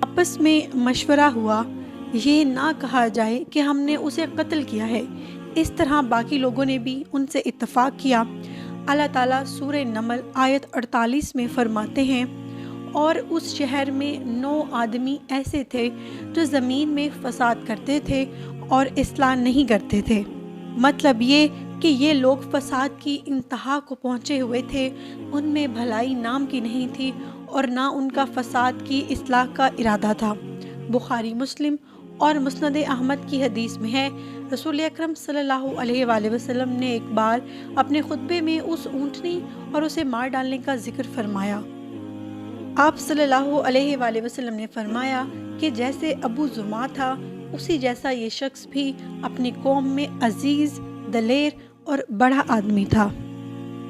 آپس میں مشورہ ہوا، یہ نہ کہا جائے کہ ہم نے اسے قتل کیا ہے۔ اس طرح باقی لوگوں نے بھی ان سے اتفاق کیا۔ اللہ تعالیٰ سورہ نمل آیت 48 میں فرماتے ہیں، اور اس شہر میں 9 آدمی ایسے تھے جو زمین میں فساد کرتے تھے اور اصلاح نہیں کرتے تھے۔ مطلب یہ کہ یہ لوگ فساد کی انتہا کو پہنچے ہوئے تھے، ان میں بھلائی نام کی نہیں تھی اور نہ ان کا فساد کی اصلاح کا ارادہ تھا۔ بخاری، مسلم اور مسند احمد کی حدیث میں ہے، رسول اکرم صلی اللہ علیہ وآلہ وسلم نے ایک بار اپنے خطبے میں اس اونٹنی اور اسے مار ڈالنے کا ذکر فرمایا۔ آپ صلی اللہ علیہ وآلہ وسلم نے فرمایا کہ جیسے ابو زمعہ تھا، اسی جیسا یہ شخص بھی اپنی قوم میں عزیز، دلیر اور بڑا آدمی تھا۔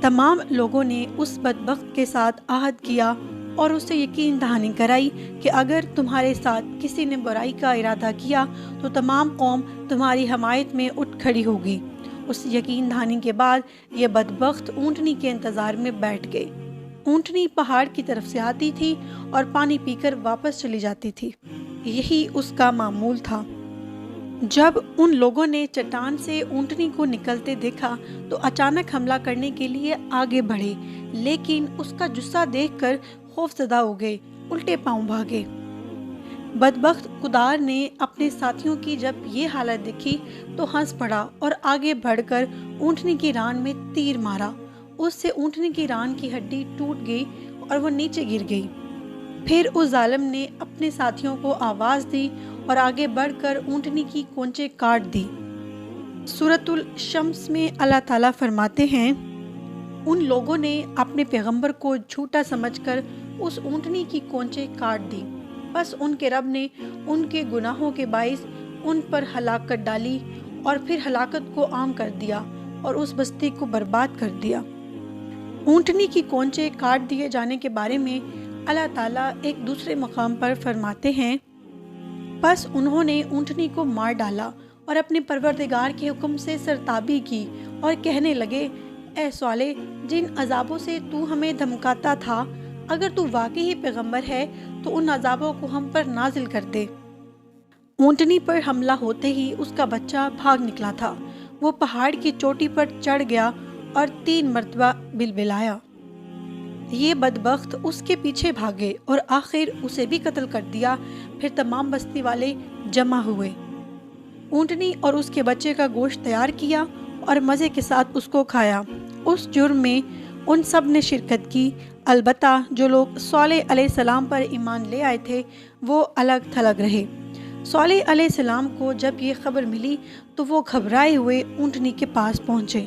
تمام لوگوں نے اس بدبخت کے ساتھ عہد کیا اور اسے یقین دہانی کرائی کہ اگر تمہارے ساتھ کسی نے برائی کا ارادہ کیا تو تمام قوم تمہاری حمایت میں اٹھ کھڑی ہوگی۔ اس یقین دہانی کے بعد یہ بدبخت اونٹنی کے انتظار میں بیٹھ گئے۔ اونٹنی پہاڑ کی طرف سے آتی تھی اور پانی پی کر واپس چلی جاتی تھی، یہی اس کا معمول تھا۔ جب ان لوگوں نے چٹان سے اونٹنی کو نکلتے دیکھا تو اچانک حملہ کرنے کے لیے آگے بڑھے، لیکن اس کا جثہ دیکھ کر خوف زدہ ہو گئے، الٹے پاؤں بھاگے۔ بدبخت کدار نے اپنے ساتھیوں کی جب یہ حالت دیکھی تو ہنس پڑا اور آگے بڑھ کر اونٹنی کی ران میں تیر مارا۔ اس سے اونٹنی کی ران کی ہڈی ٹوٹ گئی اور وہ نیچے گر گئی۔ پھر اس ظالم نے اپنے ساتھیوں کو آواز دی اور آگے بڑھ کر اونٹنی کی کونچیں کاٹ دی۔ سورۃ الشمس میں اللہ تعالیٰ فرماتے ہیں، ان لوگوں نے اپنے پیغمبر کو جھوٹا سمجھ کر اس اونٹنی کی کونچیں کاٹ دی، بس ان کے رب نے ان کے گناہوں کے باعث ان پر ہلاکت ڈالی اور پھر ہلاکت کو عام کر دیا اور اس بستی کو برباد کر دیا۔ اونٹنی کی کونچیں کاٹ دیے جانے کے بارے میں اللہ تعالیٰ ایک دوسرے مقام پر فرماتے ہیں، پس انہوں نے اونٹنی کو مار ڈالا اور اپنے پروردگار کے حکم سے سرتابی کی اور کہنے لگے، اے صالح، جن عذابوں سے تو ہمیں دھمکاتا تھا، اگر تو واقعی پیغمبر ہے تو ان عذابوں کو ہم پر نازل کر دے۔ اونٹنی پر حملہ ہوتے ہی اس کا بچہ بھاگ نکلا تھا۔ وہ پہاڑ کی چوٹی پر چڑھ گیا اور 3 مرتبہ بلبلایا۔ یہ بدبخت اس کے پیچھے بھاگے اور آخر اسے بھی قتل کر دیا۔ پھر تمام بستی والے جمع ہوئے، اونٹنی اور اس کے بچے کا گوشت تیار کیا اور مزے کے ساتھ اس کو کھایا۔ اس جرم میں ان سب نے شرکت کی، البتہ جو لوگ صالح علیہ السلام پر ایمان لے آئے تھے وہ الگ تھلگ رہے۔ صالح علیہ السلام کو جب یہ خبر ملی تو وہ گھبرائے ہوئے اونٹنی کے پاس پہنچے۔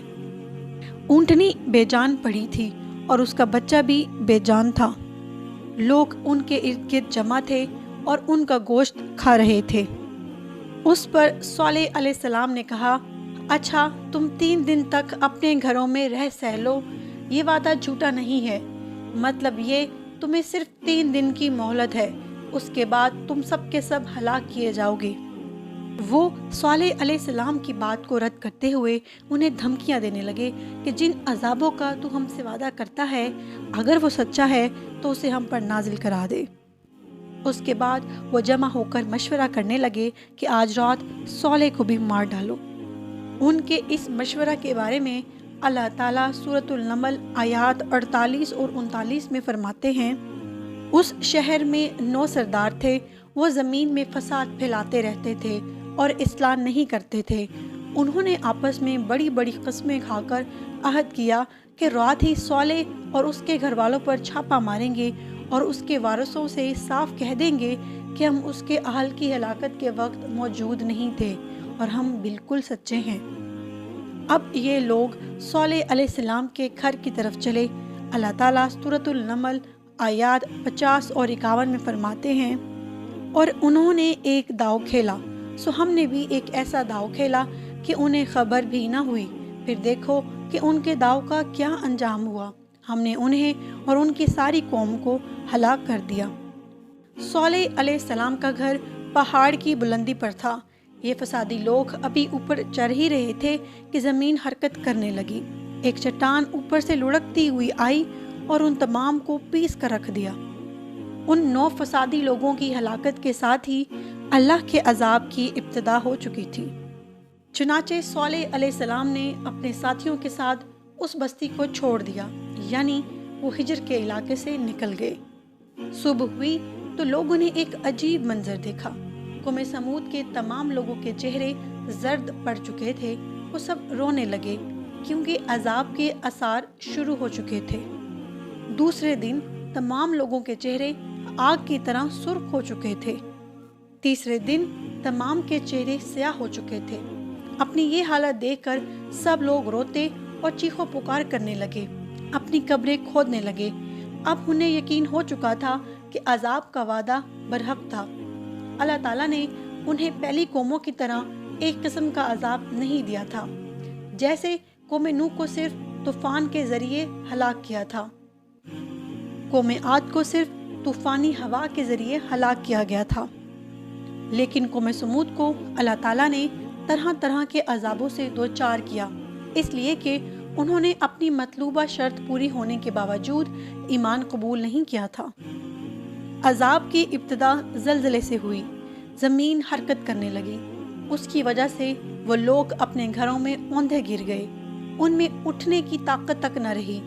اونٹنی بے جان پڑی تھی اور اس کا بچہ بھی بے جان تھا۔ لوگ ان کے ارد گرد جمع تھے اور ان کا گوشت کھا رہے تھے۔ اس پر صالح علیہ السلام نے کہا، اچھا تم 3 دن تک اپنے گھروں میں رہ سہ لو، یہ وعدہ جھوٹا نہیں ہے، مطلب یہ تمہیں صرف 3 دن کی مہلت ہے، اس کے بعد تم سب کے سب ہلاک کیے جاؤ گے۔ وہ صالح علیہ السلام کی بات کو رد کرتے ہوئے انہیں دھمکیاں دینے لگے کہ جن عذابوں کا تو ہم سے وعدہ کرتا ہے، اگر وہ سچا ہے تو اسے ہم پر نازل کرا دے۔ اس کے بعد وہ جمع ہو کر مشورہ کرنے لگے کہ آج رات صالح کو بھی مار ڈالو۔ ان کے اس مشورہ کے بارے میں اللہ تعالیٰ سورۃ النمل آیات 48 اور 39 میں فرماتے ہیں، اس شہر میں 9 سردار تھے، وہ زمین میں فساد پھیلاتے رہتے تھے اور اصلاح نہیں کرتے تھے۔ انہوں نے آپس میں بڑی بڑی قسمیں کھا کر عہد کیا کہ رات ہی صالح اور اس کے گھر والوں پر چھاپا ماریں گے اور اس کے وارثوں سے صاف کہہ دیں گے کہ ہم اس کے اہل کی ہلاکت کے وقت موجود نہیں تھے اور ہم بالکل سچے ہیں۔ اب یہ لوگ صالح علیہ السلام کے گھر کی طرف چلے۔ اللہ تعالیٰ سورۃ النمل آیات 50 اور 51 میں فرماتے ہیں، اور انہوں نے ایک داؤ کھیلا، سو ہم نے بھی ایک ایسا داؤ کھیلا کہ انہیں خبر بھی نہ ہوئی، پھر دیکھو کہ ان کے داؤ کا کیا انجام ہوا، ہم نے انہیں اور ان کی ساری قوم کو ہلاک کر دیا۔ صالح علیہ السلام کا گھر پہاڑ کی بلندی پر تھا۔ یہ فسادی لوگ ابھی اوپر چڑھ ہی رہے تھے کہ زمین حرکت کرنے لگی، ایک چٹان اوپر سے لڑکتی ہوئی آئی اور ان تمام کو پیس کر رکھ دیا۔ ان 9 فسادی لوگوں کی ہلاکت کے ساتھ ہی اللہ کے عذاب کی ابتدا ہو چکی تھی۔ چنانچہ صالح علیہ السلام نے اپنے ساتھیوں کے ساتھ اس بستی کو چھوڑ دیا، یعنی وہ ہجر کے علاقے سے نکل گئے۔ صبح ہوئی تو لوگوں نے ایک عجیب منظر دیکھا۔ قوم سمود کے تمام لوگوں کے چہرے زرد پڑ چکے تھے، وہ سب رونے لگے کیونکہ عذاب کے آثار شروع ہو چکے تھے۔ دوسرے دن تمام لوگوں کے چہرے آگ کی طرح سرخ ہو چکے تھے۔ تیسرے دن تمام کے چہرے سیاہ ہو چکے تھے۔ اپنی یہ حالت دیکھ کر سب لوگ روتے اور چیخو پکار کرنے لگے، اپنی قبریں کھودنے لگے۔ اب انہیں یقین ہو چکا تھا کہ عذاب کا وعدہ برحق تھا۔ اللہ تعالیٰ نے انہیں پہلی قوموں کی طرح ایک قسم کا عذاب نہیں دیا تھا، جیسے قوم نوح کو صرف طوفان کے ذریعے ہلاک کیا تھا۔ قوم عاد کو صرف طوفانی ہوا کے ذریعے ہلاک کیا گیا تھا، لیکن قوم سمود کو اللہ تعالیٰ نے طرح طرح کے عذابوں سے دوچار کیا، اس لیے کہ انہوں نے اپنی مطلوبہ شرط پوری ہونے کے باوجود ایمان قبول نہیں کیا تھا۔ عذاب کی ابتدا زلزلے سے ہوئی، زمین حرکت کرنے لگی۔ اس کی وجہ سے وہ لوگ اپنے گھروں میں اوندھے گر گئے، ان میں اٹھنے کی طاقت تک نہ رہی۔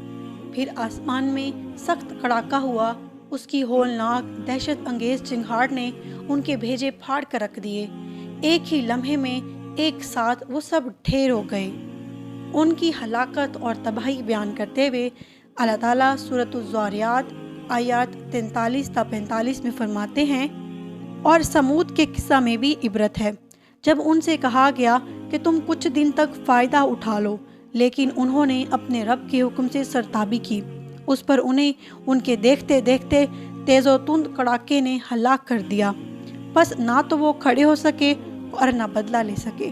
پھر آسمان میں سخت کڑاکا ہوا، اس کی ہولناک دہشت انگیز چنگھاڑ نے ان کے بھیجے پھاڑ کر رکھ دیے۔ ایک ہی لمحے میں ایک ساتھ وہ سب ڈھیر ہو گئے۔ ان کی ہلاکت اور تباہی بیان کرتے ہوئے اللہ تعالیٰ سورۃ الذاریات آیات 43 تا 45 میں فرماتے ہیں، اور سمود کے قصہ میں بھی عبرت ہے، جب ان سے کہا گیا کہ تم کچھ دن تک فائدہ اٹھا لو، لیکن انہوں نے اپنے رب کے حکم سے سرتابی کی، اس پر انہیں ان کے دیکھتے دیکھتے تیز و تند کڑاکے نے ہلاک کر دیا، بس نہ تو وہ کھڑے ہو سکے اور نہ بدلہ لے سکے۔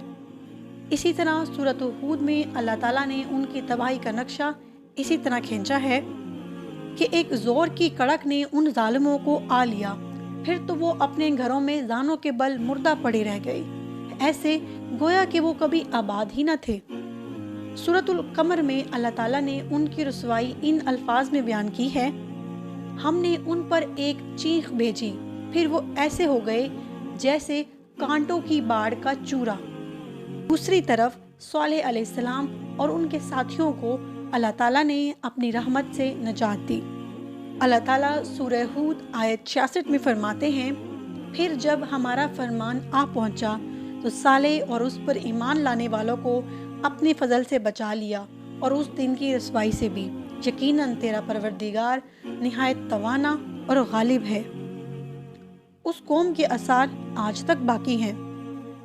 اسی طرح سورۃ ہود میں اللہ تعالیٰ نے ان کی تباہی کا نقشہ اسی طرح کھینچا ہے کہ ایک زور کی کڑک نے ان ظالموں کو آ لیا، پھر تو وہ اپنے گھروں میں زانوں کے بل مردہ پڑے رہ گئے، ایسے گویا کہ وہ کبھی آباد ہی نہ تھے۔ سورۃ القمر میں اللہ تعالیٰ نے ان کی رسوائی ان الفاظ میں بیان کی ہے، ہم نے ان پر ایک چیخ بھیجی، پھر وہ ایسے ہو گئے جیسے کانٹوں کی باڑ کا چورا۔ دوسری طرف صالح علیہ السلام اور ان کے ساتھیوں کو اللہ تعالیٰ نے اپنی رحمت سے نجات دی۔ اللہ تعالیٰ سورہ ہود آیت 66 میں فرماتے ہیں، پھر جب ہمارا فرمان آ پہنچا تو صالح اور اس پر ایمان لانے والوں کو اپنے فضل سے بچا لیا، اور اس دن کی رسوائی سے بھی، یقیناً تیرا پروردگار نہایت توانا اور غالب ہے۔ اس قوم کے آثار آج تک باقی ہیں۔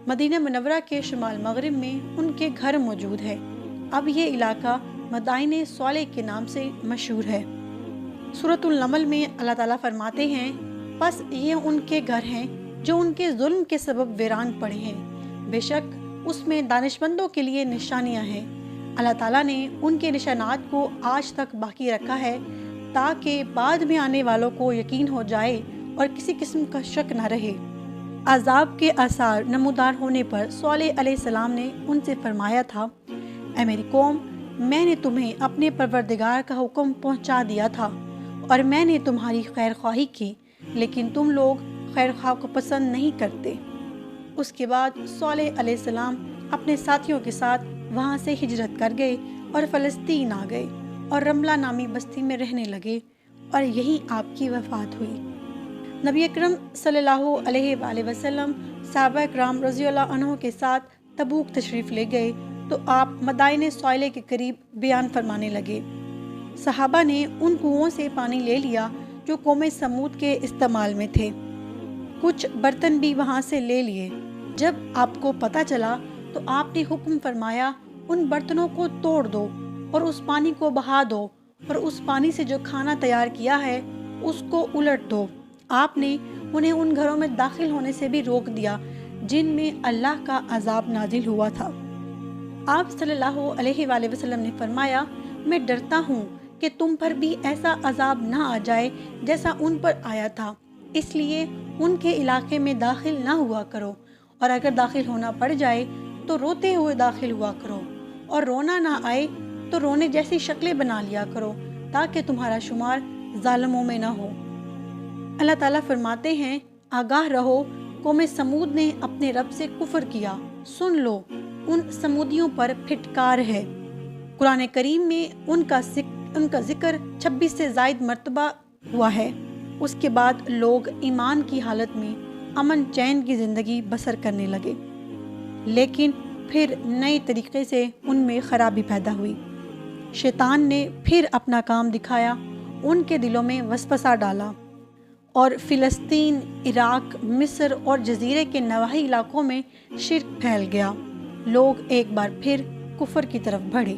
مدینہ منورہ کے شمال مغرب میں ان کے گھر موجود ہے۔ اب یہ علاقہ مدائن صالح کے نام سے مشہور ہے۔ سورۃ النمل میں اللہ تعالیٰ فرماتے ہیں، پس یہ ان کے گھر ہیں جو ان کے ظلم کے سبب ویران پڑے ہیں، بے شک اس میں دانشمندوں کے لیے نشانیاں ہیں۔ اللہ تعالیٰ نے ان کے نشانات کو آج تک باقی رکھا ہے تاکہ بعد میں آنے والوں کو یقین ہو جائے اور کسی قسم کا شک نہ رہے۔ عذاب کے آثار نمودار ہونے پر صالح علیہ السلام نے ان سے فرمایا تھا، اے میری قوم، میں نے تمہیں اپنے پروردگار کا حکم پہنچا دیا تھا اور میں نے تمہاری خیر خواہی کی، لیکن تم لوگ خیر خواہ کو پسند نہیں کرتے۔ اس کے بعد صالح علیہ السلام اپنے ساتھیوں کے ساتھ وہاں سے ہجرت کر گئے اور فلسطین آ گئے اور رملہ نامی بستی میں رہنے لگے، اور یہی آپ کی وفات ہوئی۔ نبی اکرم صلی اللہ علیہ وآلہ وسلم صحابہ اکرام رضی اللہ عنہ کے ساتھ تبوک تشریف لے گئے تو آپ مدائن صالح کے قریب بیان فرمانے لگے۔ صحابہ نے ان کنوؤں سے پانی لے لیا جو قوم سمود کے استعمال میں تھے، کچھ برتن بھی وہاں سے لے لیے۔ جب آپ کو پتہ چلا تو آپ نے حکم فرمایا، ان برتنوں کو توڑ دو اور اس پانی کو بہا دو، اور اس پانی سے جو کھانا تیار کیا ہے اس کو الٹ دو۔ آپ نے انہیں ان گھروں میں داخل ہونے سے بھی روک دیا جن میں اللہ کا عذاب نازل ہوا تھا۔ آپ صلی اللہ علیہ وآلہ وسلم نے فرمایا، میں ڈرتا ہوں کہ تم پر بھی ایسا عذاب نہ آ جائے جیسا ان پر آیا تھا، اس لیے ان کے علاقے میں داخل نہ ہوا کرو، اور اگر داخل ہونا پڑ جائے تو روتے ہوئے داخل ہوا کرو، اور رونا نہ آئے تو رونے جیسی شکلیں بنا لیا کرو تاکہ تمہارا شمار ظالموں میں نہ ہو۔ اللہ تعالیٰ فرماتے ہیں، آگاہ رہو، قوم سمود نے اپنے رب سے کفر کیا، سن لو، ان سمودیوں پر پھٹکار ہے۔ قرآن کریم میں ان کا ذکر 26 سے زائد مرتبہ ہوا ہے۔ اس کے بعد لوگ ایمان کی حالت میں امن چین کی زندگی بسر کرنے لگے، لیکن پھر نئے طریقے سے ان میں خرابی پیدا ہوئی۔ شیطان نے پھر اپنا کام دکھایا، ان کے دلوں میں وسوسہ ڈالا اور فلسطین، عراق، مصر اور جزیرے کے نواحی علاقوں میں شرک پھیل گیا۔ لوگ ایک بار پھر کفر کی طرف بڑھے۔